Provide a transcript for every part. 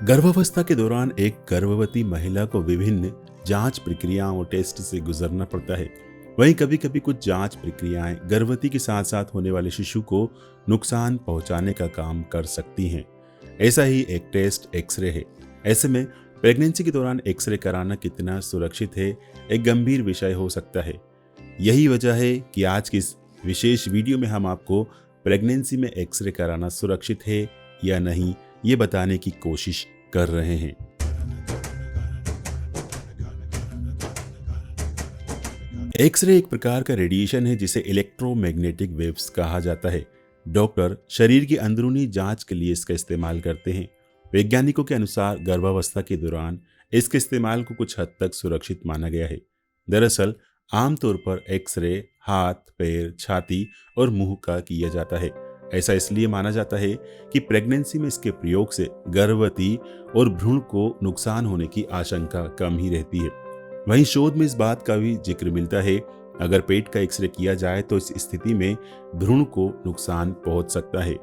गर्भावस्था के दौरान एक गर्भवती महिला को विभिन्न जांच प्रक्रियाओं और टेस्ट से गुजरना पड़ता है। वहीं कभी कभी कुछ जांच प्रक्रियाएं गर्भवती के साथ साथ होने वाले शिशु को नुकसान पहुंचाने का काम कर सकती हैं। ऐसा ही एक टेस्ट एक्सरे है। ऐसे में प्रेगनेंसी के दौरान एक्सरे कराना कितना सुरक्षित है, एक गंभीर विषय हो सकता है। यही वजह है कि आज की इस विशेष वीडियो में हम आपको प्रेगनेंसी में एक्सरे कराना सुरक्षित है या नहीं, ये बताने की कोशिश कर रहे हैं। एक्सरे एक प्रकार का रेडिएशन है जिसे इलेक्ट्रोमैग्नेटिक वेव्स कहा जाता है। डॉक्टर शरीर की अंदरूनी जांच के लिए इसका इस्तेमाल करते हैं। वैज्ञानिकों के अनुसार गर्भावस्था के दौरान इसके इस्तेमाल को कुछ हद तक सुरक्षित माना गया है। दरअसल आमतौर पर एक्सरे हाथ, पैर, छाती और मुंह का किया जाता है। ऐसा इसलिए माना जाता है कि प्रेगनेंसी में इसके प्रयोग से गर्भवती और भ्रूण को नुकसान होने की आशंका कम ही रहती है। वहीं शोध में इस बात का भी जिक्र मिलता है, अगर पेट का एक्सरे किया जाए तो इस स्थिति में भ्रूण को नुकसान पहुंच सकता है।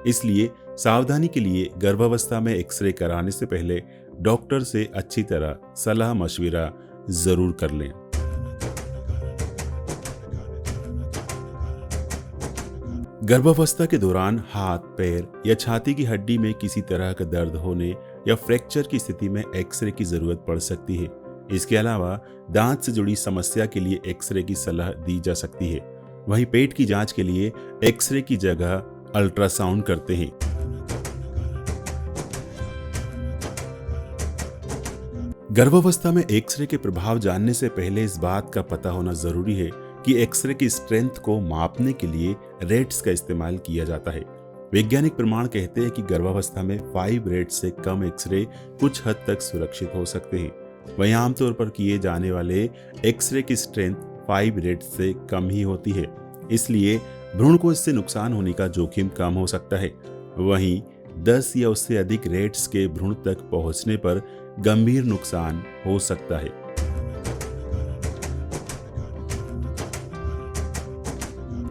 इसलिए सावधानी के लिए गर्भावस्था में एक्सरे कराने से पहले डॉक्टर से अच्छी तरह सलाह मशविरा जरूर कर लें। गर्भावस्था के दौरान हाथ, पैर या छाती की हड्डी में किसी तरह का दर्द होने या फ्रैक्चर की स्थिति में एक्सरे की जरूरत पड़ सकती है। इसके अलावा दांत से जुड़ी समस्या के लिए एक्सरे की सलाह दी जा सकती है। वहीं पेट की जांच के लिए एक्सरे की जगह अल्ट्रासाउंड करते हैं। गर्भावस्था में एक्सरे के प्रभाव जानने से पहले इस बात का पता होना जरूरी है कि एक्सरे की स्ट्रेंथ को मापने के लिए रेट्स का इस्तेमाल किया जाता है। वैज्ञानिक प्रमाण कहते हैं कि गर्भावस्था में 5 रेट्स से कम एक्सरे कुछ हद तक सुरक्षित हो सकते हैं। वहीं आमतौर पर किए जाने वाले एक्सरे की स्ट्रेंथ 5 रेट्स से कम ही होती है। इसलिए भ्रूण को इससे नुकसान होने का जोखिम कम हो सकता है। वहीं 10 या उससे अधिक रेट्स के भ्रूण तक पहुंचने पर गंभीर नुकसान हो सकता है।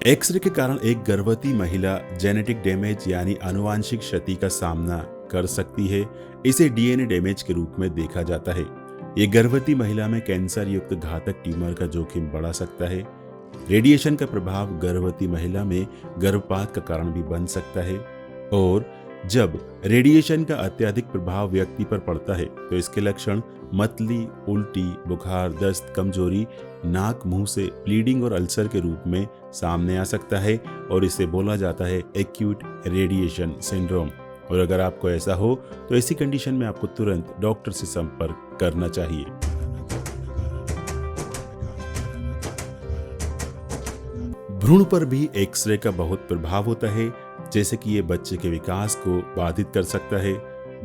एक्सरे के कारण एक गर्भवती महिला जेनेटिक डैमेज यानी आनुवांशिक क्षति का सामना कर सकती है। इसे डीएनए डैमेज के रूप में देखा जाता है। ये गर्भवती महिला में कैंसर युक्त घातक ट्यूमर का जोखिम बढ़ा सकता है। रेडिएशन का प्रभाव गर्भवती महिला में गर्भपात का कारण भी बन सकता है। और जब रेडिएशन का अत्यधिक प्रभाव व्यक्ति पर पड़ता है तो इसके लक्षण मतली, उल्टी, बुखार, दस्त, कमजोरी, नाक मुंह से ब्लीडिंग और अल्सर के रूप में सामने आ सकता है और इसे बोला जाता है एक्यूट रेडिएशन सिंड्रोम। और अगर आपको ऐसा हो तो ऐसी कंडीशन में आपको तुरंत डॉक्टर से संपर्क करना चाहिए। भ्रूण पर भी एक्सरे का बहुत प्रभाव होता है, जैसे कि ये बच्चे के विकास को बाधित कर सकता है,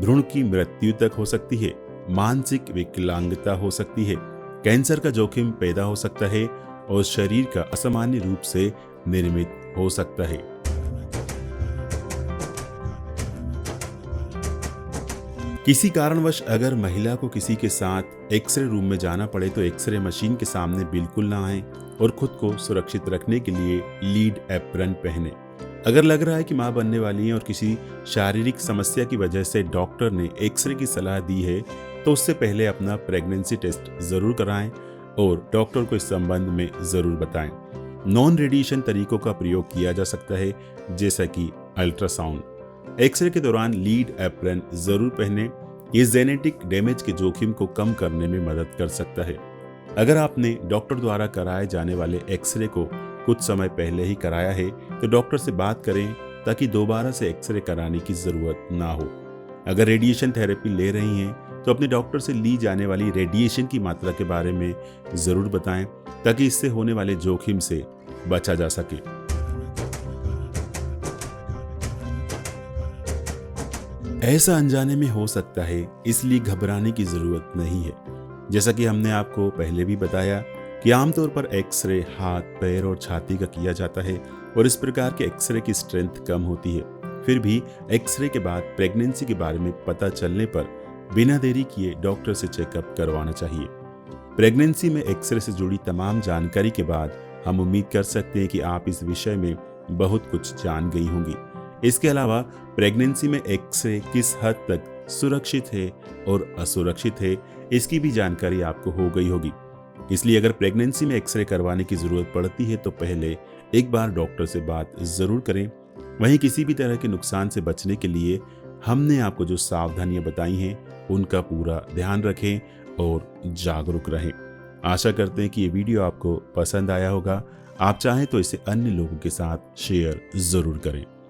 भ्रूण की मृत्यु तक हो सकती है, मानसिक विकलांगता हो सकती है, कैंसर का जोखिम पैदा हो सकता है और शरीर का असामान्य रूप से निर्मित हो सकता है। किसी कारणवश अगर महिला को किसी के साथ एक्सरे रूम में जाना पड़े तो एक्सरे मशीन के सामने बिल्कुल ना आए और खुद को सुरक्षित रखने के लिए लीड एप्रन पहने। अगर लग रहा है कि मां बनने वाली है और किसी शारीरिक समस्या की वजह से डॉक्टर ने एक्सरे की सलाह दी है तो उससे पहले अपना प्रेगनेंसी टेस्ट जरूर कराएं और डॉक्टर को इस संबंध में जरूर बताएं। नॉन रेडिएशन तरीकों का प्रयोग किया जा सकता है, जैसा कि अल्ट्रासाउंड। एक्सरे के दौरान लीड एप्रन जरूर पहने। ये जेनेटिक डैमेज के जोखिम को कम करने में मदद कर सकता है। अगर आपने डॉक्टर द्वारा कराए जाने वाले एक्सरे को कुछ समय पहले ही कराया है तो डॉक्टर से बात करें ताकि दोबारा से एक्सरे कराने की जरूरत ना हो। अगर रेडिएशन थेरेपी ले रही हैं तो अपने डॉक्टर से ली जाने वाली रेडिएशन की मात्रा के बारे में जरूर बताएं ताकि इससे होने वाले जोखिम से बचा जा सके। ऐसा अनजाने में हो सकता है, इसलिए घबराने की जरूरत नहीं है। जैसा कि हमने आपको पहले भी बताया कि आमतौर पर एक्सरे हाथ, पैर और छाती का किया जाता है और इस प्रकार के एक्सरे की स्ट्रेंथ कम होती है। फिर भी एक्सरे के बाद प्रेगनेंसी के बारे में पता चलने पर बिना देरी किए डॉक्टर से चेकअप करवाना चाहिए। प्रेगनेंसी में एक्सरे से जुड़ी तमाम जानकारी के बाद हम उम्मीद कर सकते हैं कि आप इस विषय में बहुत कुछ जान गई होंगी। इसके अलावा प्रेगनेंसी में एक्सरे किस हद तक सुरक्षित है और असुरक्षित है, इसकी भी जानकारी आपको हो गई होगी। इसलिए अगर प्रेगनेंसी में एक्सरे करवाने की ज़रूरत पड़ती है तो पहले एक बार डॉक्टर से बात ज़रूर करें। वहीं किसी भी तरह के नुकसान से बचने के लिए हमने आपको जो सावधानियां बताई हैं उनका पूरा ध्यान रखें और जागरूक रहें। आशा करते हैं कि ये वीडियो आपको पसंद आया होगा। आप चाहें तो इसे अन्य लोगों के साथ शेयर ज़रूर करें।